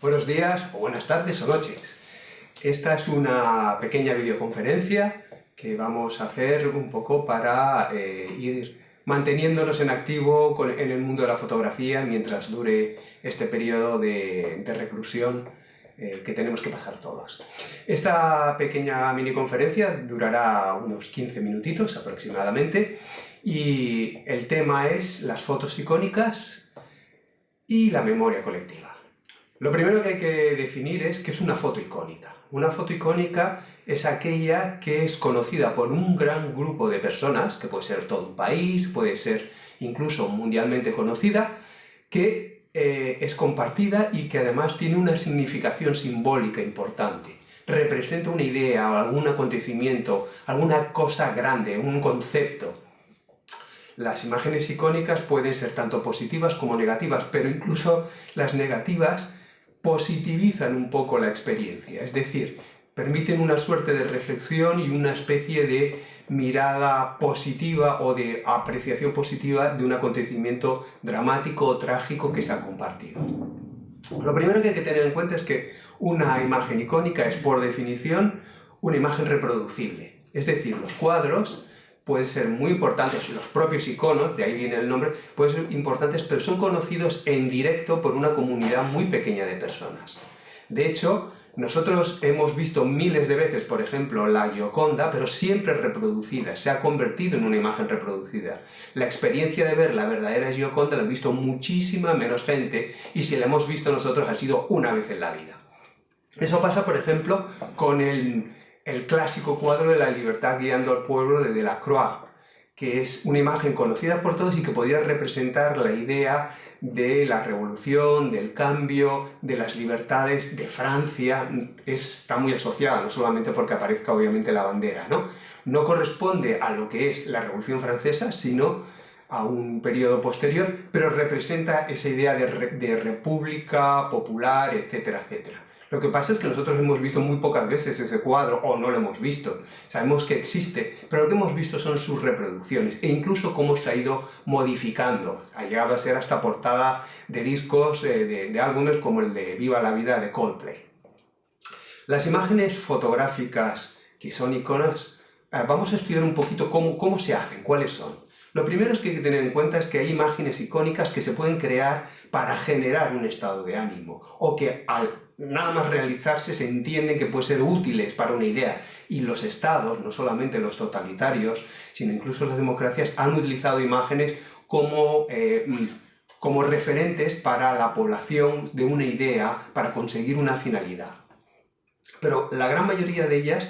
Buenos días, o buenas tardes o noches. Esta es una pequeña videoconferencia que vamos a hacer un poco para ir manteniéndonos en activo en el mundo de la fotografía mientras dure este periodo de reclusión que tenemos que pasar todos. Esta pequeña miniconferencia durará unos 15 minutitos aproximadamente y el tema es las fotos icónicas y la memoria colectiva. Lo primero que hay que definir es qué es una foto icónica. Una foto icónica es aquella que es conocida por un gran grupo de personas, que puede ser todo un país, puede ser incluso mundialmente conocida, que es compartida y que además tiene una significación simbólica importante. Representa una idea o algún acontecimiento, alguna cosa grande, un concepto. Las imágenes icónicas pueden ser tanto positivas como negativas, pero incluso las negativas positivizan un poco la experiencia, es decir, permiten una suerte de reflexión y una especie de mirada positiva o de apreciación positiva de un acontecimiento dramático o trágico que se ha compartido. Lo primero que hay que tener en cuenta es que una imagen icónica es, por definición, una imagen reproducible, es decir, los cuadros pueden ser muy importantes, los propios iconos, de ahí viene el nombre, pueden ser importantes, pero son conocidos en directo por una comunidad muy pequeña de personas. De hecho, nosotros hemos visto miles de veces, por ejemplo, la Gioconda, pero siempre reproducida, se ha convertido en una imagen reproducida. La experiencia de ver la verdadera Gioconda la ha visto muchísima menos gente, y si la hemos visto nosotros ha sido una vez en la vida. Eso pasa, por ejemplo, con el clásico cuadro de la libertad guiando al pueblo de Delacroix, que es una imagen conocida por todos y que podría representar la idea de la revolución, del cambio, de las libertades de Francia. Está muy asociada, no solamente porque aparezca obviamente la bandera, ¿no? No corresponde a lo que es la Revolución Francesa, sino a un periodo posterior, pero representa esa idea de república popular, etcétera, etcétera. Lo que pasa es que nosotros hemos visto muy pocas veces ese cuadro, o no lo hemos visto. Sabemos que existe, pero lo que hemos visto son sus reproducciones, e incluso cómo se ha ido modificando. Ha llegado a ser hasta portada de discos, de álbumes como el de Viva la Vida de Coldplay. Las imágenes fotográficas que son iconos, vamos a estudiar un poquito cómo se hacen, cuáles son. Lo primero que hay que tener en cuenta es que hay imágenes icónicas que se pueden crear para generar un estado de ánimo, o que al nada más realizarse se entienden que pueden ser útiles para una idea. Y los estados, no solamente los totalitarios, sino incluso las democracias, han utilizado imágenes como referentes para la población de una idea, para conseguir una finalidad. Pero la gran mayoría de ellas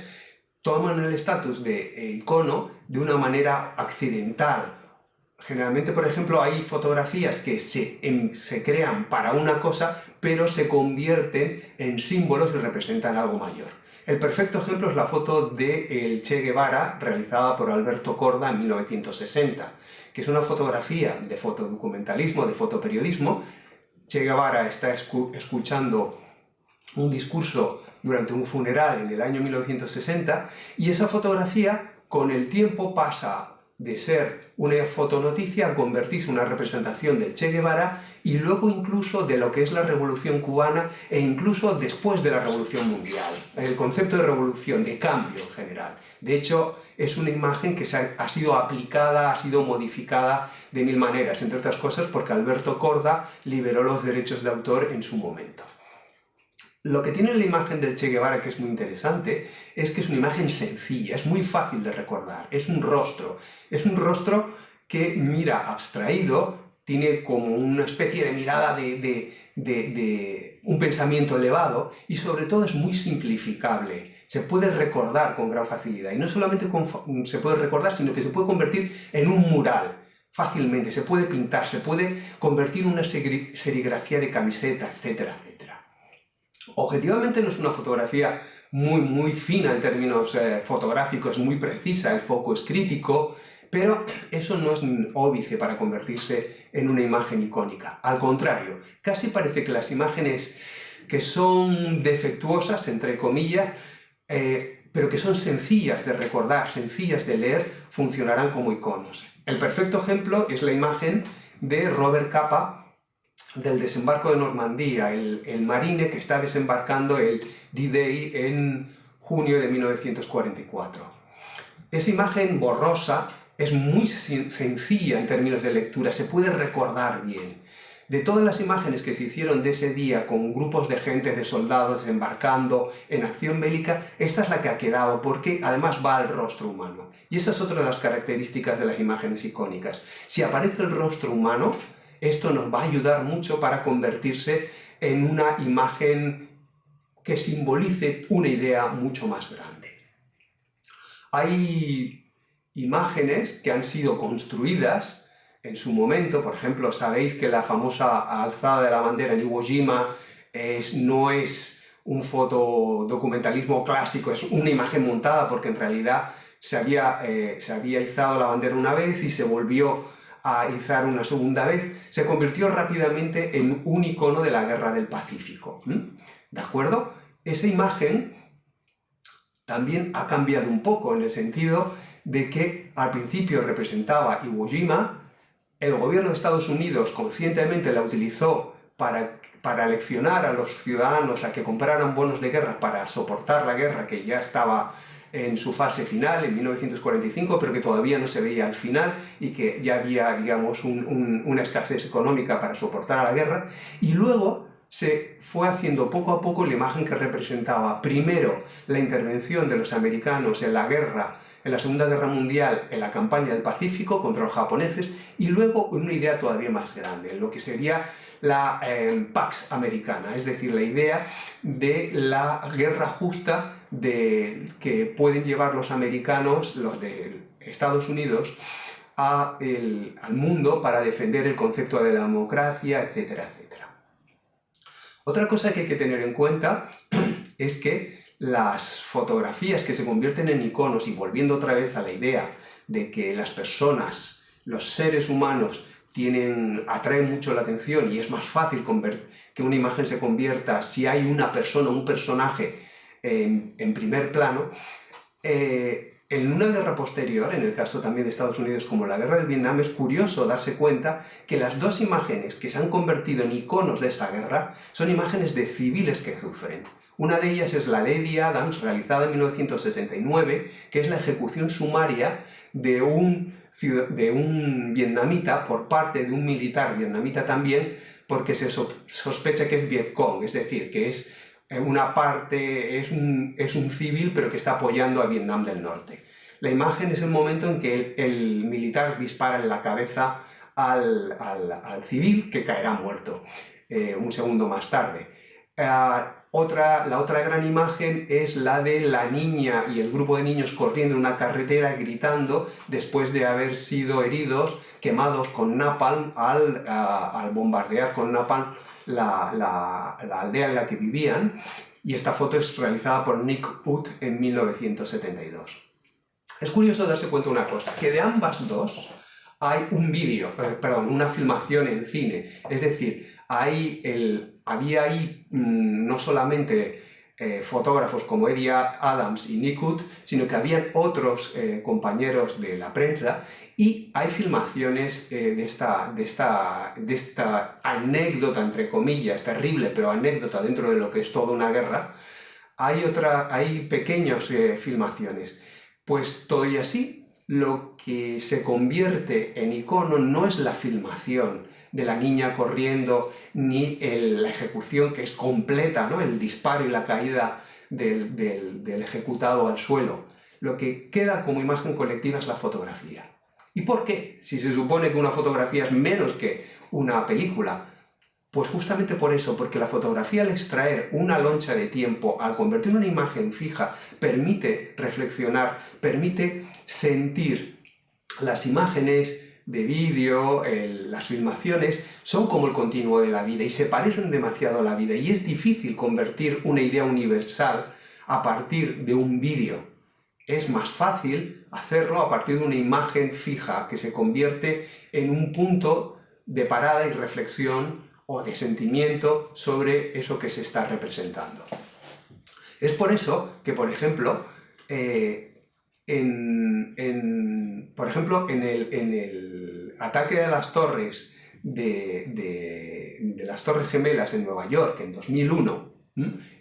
toman el estatus de icono de una manera accidental. Generalmente, por ejemplo, hay fotografías que se crean para una cosa, pero se convierten en símbolos y representan algo mayor. El perfecto ejemplo es la foto de Che Guevara, realizada por Alberto Korda en 1960, que es una fotografía de fotodocumentalismo, de fotoperiodismo. Che Guevara está escuchando un discurso durante un funeral en el año 1960, y esa fotografía con el tiempo pasa de ser una fotonoticia a convertirse en una representación de Che Guevara, y luego incluso de lo que es la Revolución Cubana, e incluso después de la Revolución Mundial. El concepto de revolución, de cambio en general. De hecho, es una imagen que ha sido aplicada, ha sido modificada de mil maneras, entre otras cosas porque Alberto Korda liberó los derechos de autor en su momento. Lo que tiene la imagen del Che Guevara, que es muy interesante, es que es una imagen sencilla, es muy fácil de recordar, es un rostro que mira abstraído, tiene como una especie de mirada de un pensamiento elevado, y sobre todo es muy simplificable, se puede recordar con gran facilidad, y no solamente se puede recordar, sino que se puede convertir en un mural fácilmente, se puede pintar, se puede convertir en una serigrafía de camiseta, etcétera, etcétera. Objetivamente no es una fotografía muy fina en términos fotográficos, muy precisa, el foco es crítico, pero eso no es óbice para convertirse en una imagen icónica. Al contrario, casi parece que las imágenes que son defectuosas, entre comillas, pero que son sencillas de recordar, sencillas de leer, funcionarán como iconos. El perfecto ejemplo es la imagen de Robert Capa del desembarco de Normandía, el marine que está desembarcando el D-Day en junio de 1944. Esa imagen borrosa es muy sencilla en términos de lectura, se puede recordar bien. De todas las imágenes que se hicieron de ese día con grupos de gente, de soldados desembarcando en acción bélica, esta es la que ha quedado porque además va al rostro humano. Y esa es otra de las características de las imágenes icónicas. Si aparece el rostro humano, esto nos va a ayudar mucho para convertirse en una imagen que simbolice una idea mucho más grande. Hay imágenes que han sido construidas en su momento. Por ejemplo, sabéis que la famosa alzada de la bandera en Iwo Jima no es un fotodocumentalismo clásico, es una imagen montada porque en realidad se había izado la bandera una vez y se volvió a izar una segunda vez. Se convirtió rápidamente en un icono de la Guerra del Pacífico. ¿De acuerdo? Esa imagen también ha cambiado un poco en el sentido de que al principio representaba Iwo Jima. El gobierno de Estados Unidos conscientemente la utilizó para leccionar a los ciudadanos a que compraran bonos de guerra para soportar la guerra que ya estaba en su fase final, en 1945, pero que todavía no se veía al final y que ya había, digamos, una escasez económica para soportar a la guerra. Y luego se fue haciendo poco a poco la imagen que representaba primero la intervención de los americanos en la guerra, en la Segunda Guerra Mundial, en la campaña del Pacífico contra los japoneses, y luego una idea todavía más grande, lo que sería la Pax Americana, es decir, la idea de la guerra justa que pueden llevar los americanos, los de Estados Unidos, al mundo para defender el concepto de la democracia, etcétera, etcétera. Otra cosa que hay que tener en cuenta es que las fotografías que se convierten en iconos, y volviendo otra vez a la idea de que las personas, los seres humanos, atraen mucho la atención y es más fácil que una imagen se convierta si hay una persona, un personaje en primer plano. En una guerra posterior, en el caso también de Estados Unidos como la guerra de Vietnam, es curioso darse cuenta que las dos imágenes que se han convertido en iconos de esa guerra son imágenes de civiles que sufren. Una de ellas es la de Eddie Adams, realizada en 1969, que es la ejecución sumaria de un vietnamita por parte de un militar vietnamita también, porque se sospecha que es Vietcong, es decir, que es una parte, es un civil pero que está apoyando a Vietnam del Norte. La imagen es el momento en que el militar dispara en la cabeza al civil, que caerá muerto un segundo más tarde. La otra gran imagen es la de la niña y el grupo de niños corriendo en una carretera gritando después de haber sido heridos, quemados con napalm al bombardear con napalm la aldea en la que vivían, y esta foto es realizada por Nick Ut en 1972. Es curioso darse cuenta de una cosa, que de ambas dos hay un vídeo, una filmación en cine, es decir, había ahí no solamente fotógrafos como Eddie Adams y Nick Ut, sino que habían otros compañeros de la prensa, y hay filmaciones de esta anécdota, entre comillas, terrible, pero anécdota dentro de lo que es toda una guerra. Hay pequeñas filmaciones. Pues todo y así, lo que se convierte en icono no es la filmación de la niña corriendo, ni la ejecución, que es completa, ¿no? El disparo y la caída del ejecutado al suelo. Lo que queda como imagen colectiva es la fotografía. ¿Y por qué? Si se supone que una fotografía es menos que una película. Pues justamente por eso, porque la fotografía, al extraer una loncha de tiempo, al convertir una imagen fija, permite reflexionar, permite sentir. Las imágenes de vídeo, las filmaciones, son como el continuo de la vida y se parecen demasiado a la vida, y es difícil convertir una idea universal a partir de un vídeo. Es más fácil hacerlo a partir de una imagen fija que se convierte en un punto de parada y reflexión o de sentimiento sobre eso que se está representando. Es por eso que, por ejemplo, en el ataque de las torres de las Torres Gemelas en Nueva York en 2001,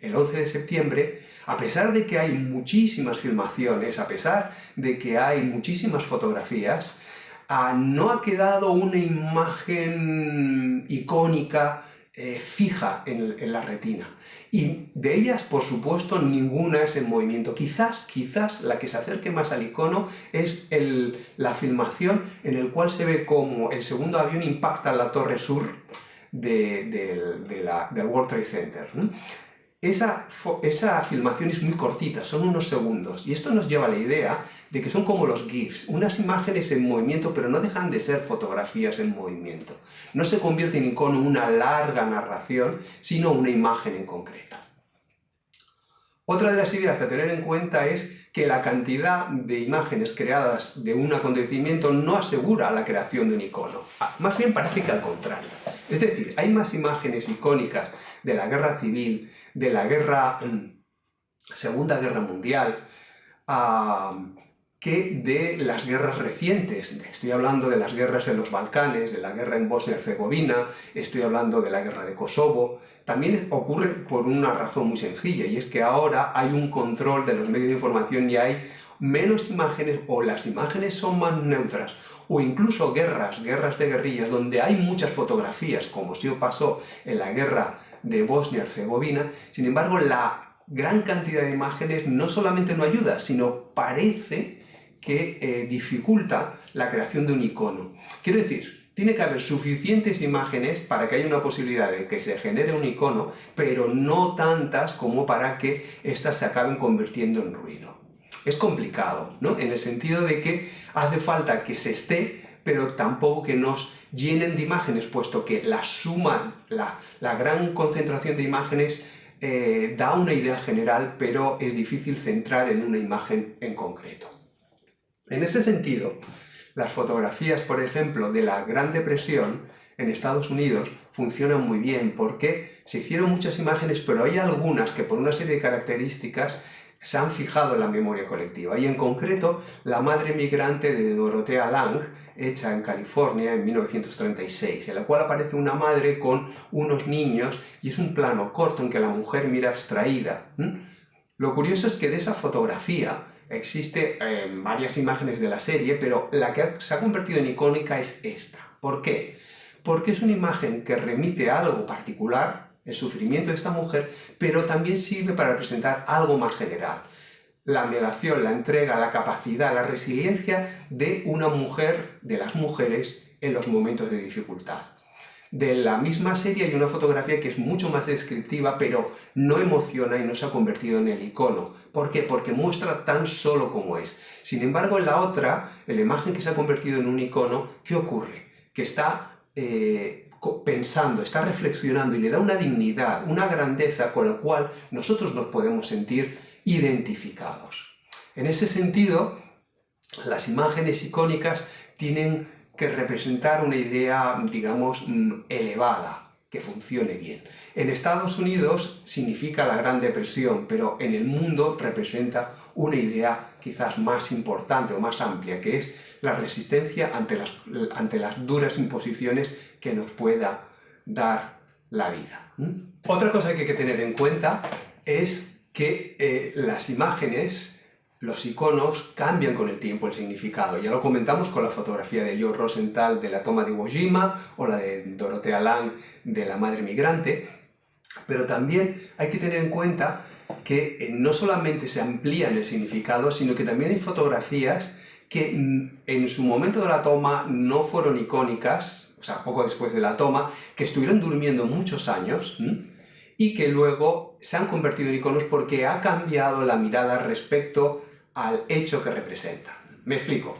el 11 de septiembre, a pesar de que hay muchísimas filmaciones, a pesar de que hay muchísimas fotografías, no ha quedado una imagen icónica fija en la retina. Y de ellas, por supuesto, ninguna es en movimiento. Quizás la que se acerque más al icono es la filmación en el cual se ve cómo el segundo avión impacta en la torre sur del World Trade Center. Esa filmación es muy cortita, son unos segundos, y esto nos lleva a la idea de que son como los GIFs, unas imágenes en movimiento, pero no dejan de ser fotografías en movimiento. No se convierte en icono una larga narración, sino una imagen en concreto. Otra de las ideas a tener en cuenta es que la cantidad de imágenes creadas de un acontecimiento no asegura la creación de un icono. Más bien parece que al contrario. Es decir, hay más imágenes icónicas de la guerra civil, de la Segunda Guerra Mundial, que de las guerras recientes. Estoy hablando de las guerras en los Balcanes, de la guerra en Bosnia-Herzegovina, estoy hablando de la guerra de Kosovo. También ocurre por una razón muy sencilla, y es que ahora hay un control de los medios de información y hay menos imágenes, o las imágenes son más neutras, o incluso guerras de guerrillas, donde hay muchas fotografías, como sí pasó en la guerra de Bosnia-Herzegovina. Sin embargo, la gran cantidad de imágenes no solamente no ayuda, sino parece que dificulta la creación de un icono. Quiero decir, tiene que haber suficientes imágenes para que haya una posibilidad de que se genere un icono, pero no tantas como para que éstas se acaben convirtiendo en ruido. Es complicado, ¿no? En el sentido de que hace falta que se esté, pero tampoco que nos llenen de imágenes, puesto que la suma, la gran concentración de imágenes da una idea general, pero es difícil centrar en una imagen en concreto. En ese sentido, las fotografías, por ejemplo, de la Gran Depresión en Estados Unidos funcionan muy bien porque se hicieron muchas imágenes, pero hay algunas que por una serie de características se han fijado en la memoria colectiva, y en concreto La madre migrante de Dorothea Lange, hecha en California en 1936, en la cual aparece una madre con unos niños y es un plano corto en que la mujer mira abstraída. Lo curioso es que de esa fotografía existen varias imágenes de la serie, pero la que se ha convertido en icónica es esta. ¿Por qué? Porque es una imagen que remite a algo particular, el sufrimiento de esta mujer, pero también sirve para representar algo más general. La abnegación, la entrega, la capacidad, la resiliencia de una mujer, de las mujeres, en los momentos de dificultad. De la misma serie hay una fotografía que es mucho más descriptiva, pero no emociona y no se ha convertido en el icono. ¿Por qué? Porque muestra tan solo como es. Sin embargo, en la otra, en la imagen que se ha convertido en un icono, ¿qué ocurre? Que está pensando, está reflexionando y le da una dignidad, una grandeza con la cual nosotros nos podemos sentir identificados. En ese sentido, las imágenes icónicas tienen que representar una idea, digamos, elevada, que funcione bien. En Estados Unidos significa la Gran Depresión, pero en el mundo representa una idea quizás más importante o más amplia, que es la resistencia ante las duras imposiciones que nos pueda dar la vida. Otra cosa que hay que tener en cuenta es que las imágenes, los iconos, cambian con el tiempo el significado. Ya lo comentamos con la fotografía de George Rosenthal de la toma de Iwo Jima o la de Dorothea Lange de la madre migrante, pero también hay que tener en cuenta que no solamente se amplían el significado, sino que también hay fotografías que en su momento de la toma no fueron icónicas, o sea, poco después de la toma, que estuvieron durmiendo muchos años y que luego se han convertido en iconos porque ha cambiado la mirada respecto al hecho que representan. Me explico.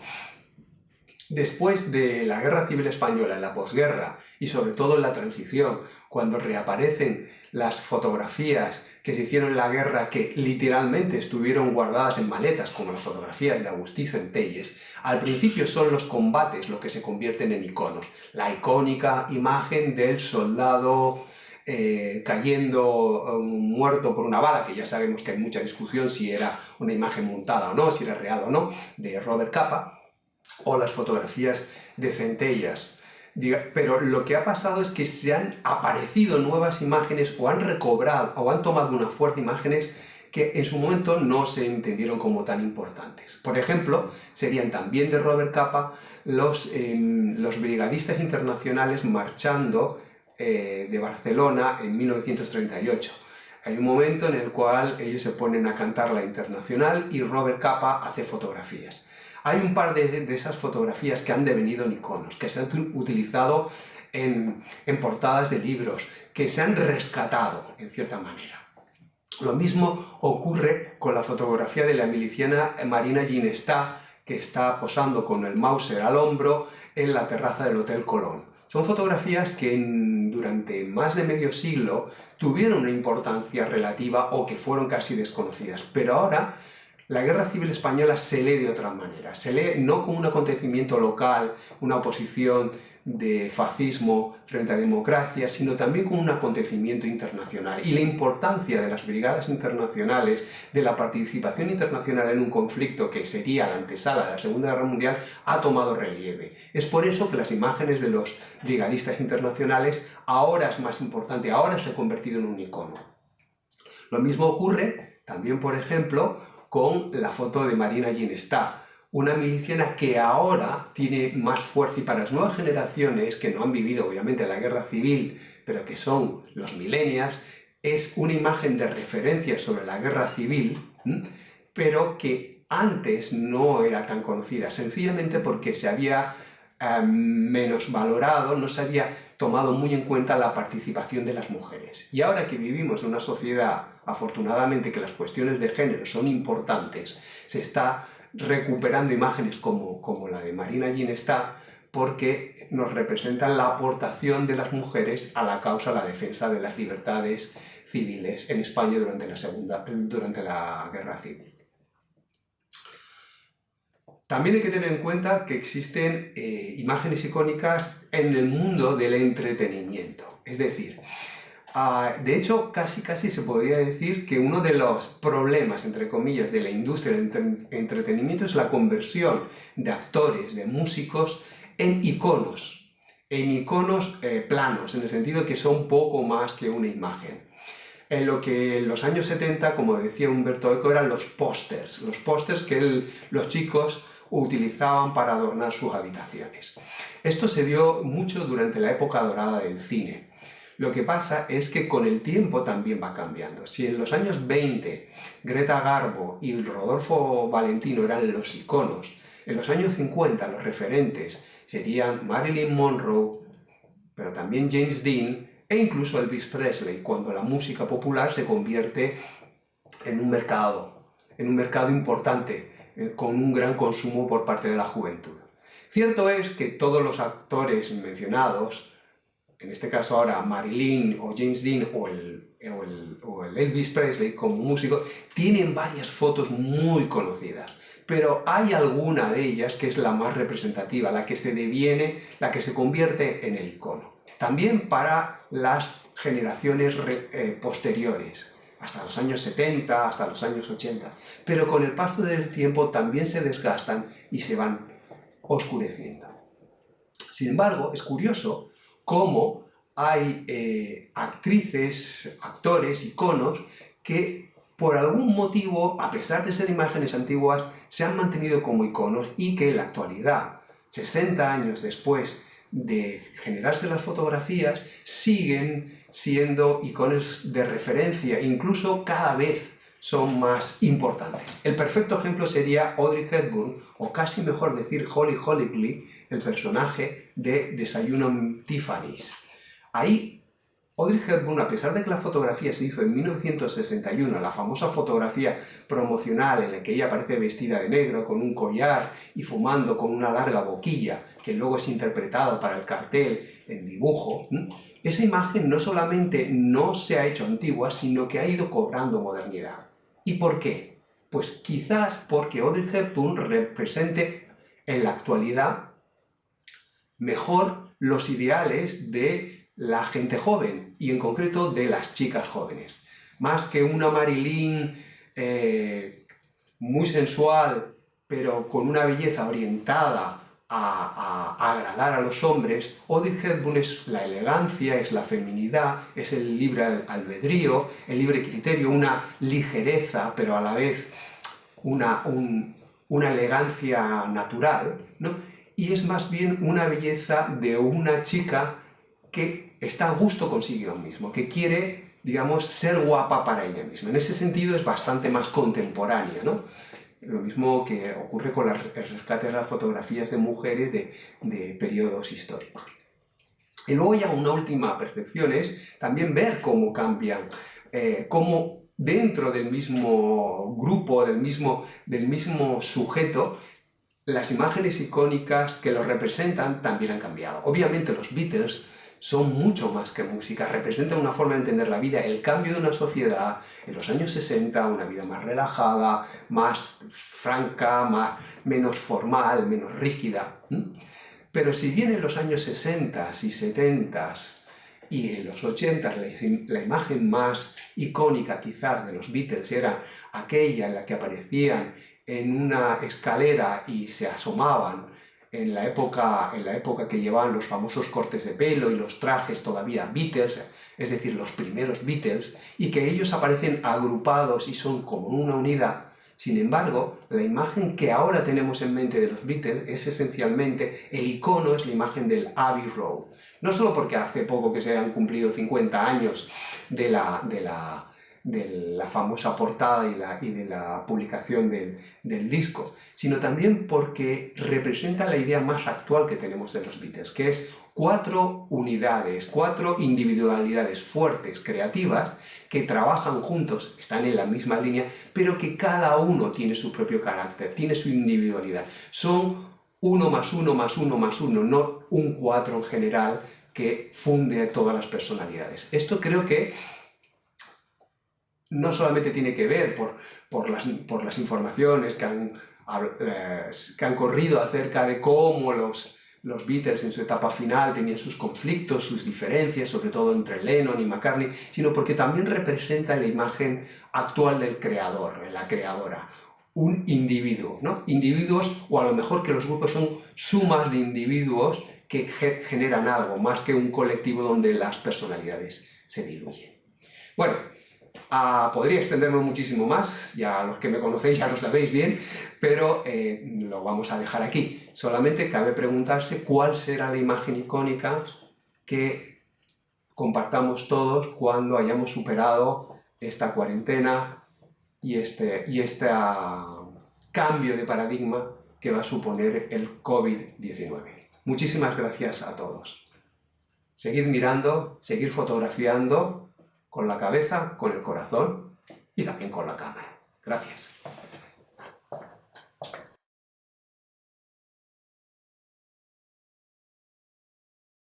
Después de la Guerra Civil Española, en la posguerra y sobre todo en la transición, cuando reaparecen las fotografías que se hicieron en la guerra, que literalmente estuvieron guardadas en maletas, como las fotografías de Agustí Centelles, al principio son los combates lo que se convierten en iconos. La icónica imagen del soldado cayendo muerto por una bala, que ya sabemos que hay mucha discusión si era una imagen montada o no, si era real o no, de Robert Capa, o las fotografías de Centellas Pero lo que ha pasado es que se han aparecido nuevas imágenes o han recobrado o han tomado una fuerza imágenes que en su momento no se entendieron como tan importantes. Por ejemplo, serían también de Robert Capa los brigadistas internacionales marchando de Barcelona en 1938. Hay un momento en el cual ellos se ponen a cantar la Internacional y Robert Capa hace fotografías. Hay un par de esas fotografías que han devenido en iconos, que se han utilizado en portadas de libros, que se han rescatado en cierta manera. Lo mismo ocurre con la fotografía de la miliciana Marina Ginestá, que está posando con el Mauser al hombro en la terraza del Hotel Colón. Son fotografías que durante más de medio siglo tuvieron una importancia relativa o que fueron casi desconocidas, pero ahora la Guerra Civil Española se lee de otra manera. Se lee no como un acontecimiento local, una oposición de fascismo frente a democracia, sino también como un acontecimiento internacional. Y la importancia de las brigadas internacionales, de la participación internacional en un conflicto que sería la antesala de la Segunda Guerra Mundial, ha tomado relieve. Es por eso que las imágenes de los brigadistas internacionales ahora es más importante, ahora se ha convertido en un icono. Lo mismo ocurre también, por ejemplo, con la foto de Marina Ginestá, una miliciana que ahora tiene más fuerza y para las nuevas generaciones que no han vivido obviamente la guerra civil, pero que son los millennials, es una imagen de referencia sobre la guerra civil, pero que antes no era tan conocida, sencillamente porque se había menos valorado, no se había tomado muy en cuenta la participación de las mujeres. Y ahora que vivimos en una sociedad, afortunadamente, que las cuestiones de género son importantes, se está recuperando imágenes como la de Marina Ginestá, porque nos representan la aportación de las mujeres a la causa, a la defensa de las libertades civiles en España durante la Guerra Civil. También hay que tener en cuenta que existen imágenes icónicas en el mundo del entretenimiento. Es decir, de hecho, casi se podría decir que uno de los problemas, entre comillas, de la industria del entretenimiento es la conversión de actores, de músicos, en iconos planos, en el sentido que son poco más que una imagen. En lo que en los años 70, como decía Umberto Eco, eran los pósters que los chicos utilizaban para adornar sus habitaciones. Esto se dio mucho durante la época dorada del cine. Lo que pasa es que con el tiempo también va cambiando. Si en los años 20 Greta Garbo y Rodolfo Valentino eran los iconos, en los años 50 los referentes serían Marilyn Monroe, pero también James Dean e incluso Elvis Presley, cuando la música popular se convierte en un mercado importante, con un gran consumo por parte de la juventud. Cierto es que todos los actores mencionados, en este caso ahora Marilyn o James Dean o el Elvis Presley como músico, tienen varias fotos muy conocidas, pero hay alguna de ellas que es la más representativa, la que se convierte en el icono. También para las generaciones posteriores, hasta los años 70, hasta los años 80, pero con el paso del tiempo también se desgastan y se van oscureciendo. Sin embargo, es curioso cómo hay actrices, actores, iconos que por algún motivo, a pesar de ser imágenes antiguas, se han mantenido como iconos y que en la actualidad, 60 años después de generarse las fotografías, siguen siendo iconos de referencia, incluso cada vez son más importantes. El perfecto ejemplo sería Audrey Hepburn, o casi mejor decir Holly Golightly, el personaje de Desayuno en Tiffany's. Ahí, Audrey Hepburn, a pesar de que la fotografía se hizo en 1961, la famosa fotografía promocional en la que ella aparece vestida de negro, con un collar y fumando con una larga boquilla, que luego es interpretado para el cartel en dibujo, esa imagen no solamente no se ha hecho antigua, sino que ha ido cobrando modernidad. ¿Y por qué? Pues quizás porque Audrey Hepburn represente en la actualidad mejor los ideales de la gente joven y en concreto de las chicas jóvenes. Más que una Marilyn muy sensual, pero con una belleza orientada a agradar a los hombres. Audrey Hepburn es la elegancia, es la feminidad, es el libre albedrío, el libre criterio, una ligereza, pero a la vez una elegancia natural, ¿no? Y es más bien una belleza de una chica que está a gusto consigo mismo, que quiere, digamos, ser guapa para ella misma. En ese sentido es bastante más contemporánea, ¿no? Lo mismo que ocurre con el rescate de las fotografías de mujeres de periodos históricos. Y luego ya una última percepción es también ver cómo cambian, cómo dentro del mismo grupo, del mismo sujeto, las imágenes icónicas que los representan también han cambiado. Obviamente los Beatles son mucho más que música, representan una forma de entender la vida, el cambio de una sociedad en los años 60, una vida más relajada, más franca, menos formal, menos rígida. Pero si bien en los años 60 y 70 y en los 80 la imagen más icónica quizás de los Beatles era aquella en la que aparecían en una escalera y se asomaban en la época que llevaban los famosos cortes de pelo y los trajes todavía Beatles, es decir, los primeros Beatles, y que ellos aparecen agrupados y son como una unidad. Sin embargo, la imagen que ahora tenemos en mente de los Beatles es esencialmente, el icono es la imagen del Abbey Road. No solo porque hace poco que se han cumplido 50 años de la famosa portada y de la publicación del disco, sino también porque representa la idea más actual que tenemos de los Beatles, que es 4 unidades, 4 individualidades fuertes, creativas, que trabajan juntos, están en la misma línea, pero que cada uno tiene su propio carácter, tiene su individualidad. Son 1 más 1 más 1 más 1, no un 4 en general que funde todas las personalidades. Esto creo que no solamente tiene que ver por las informaciones que han corrido acerca de cómo los Beatles en su etapa final tenían sus conflictos, sus diferencias, sobre todo entre Lennon y McCartney, sino porque también representa la imagen actual del creador, la creadora, un individuo, ¿no? Individuos, o a lo mejor que los grupos son sumas de individuos que generan algo, más que un colectivo donde las personalidades se diluyen. Bueno, podría extenderme muchísimo más, ya los que me conocéis ya lo sabéis bien, pero lo vamos a dejar aquí. Solamente cabe preguntarse cuál será la imagen icónica que compartamos todos cuando hayamos superado esta cuarentena y este cambio de paradigma que va a suponer el COVID-19. Muchísimas gracias a todos. Seguid mirando, seguid fotografiando, con la cabeza, con el corazón y también con la cámara. Gracias.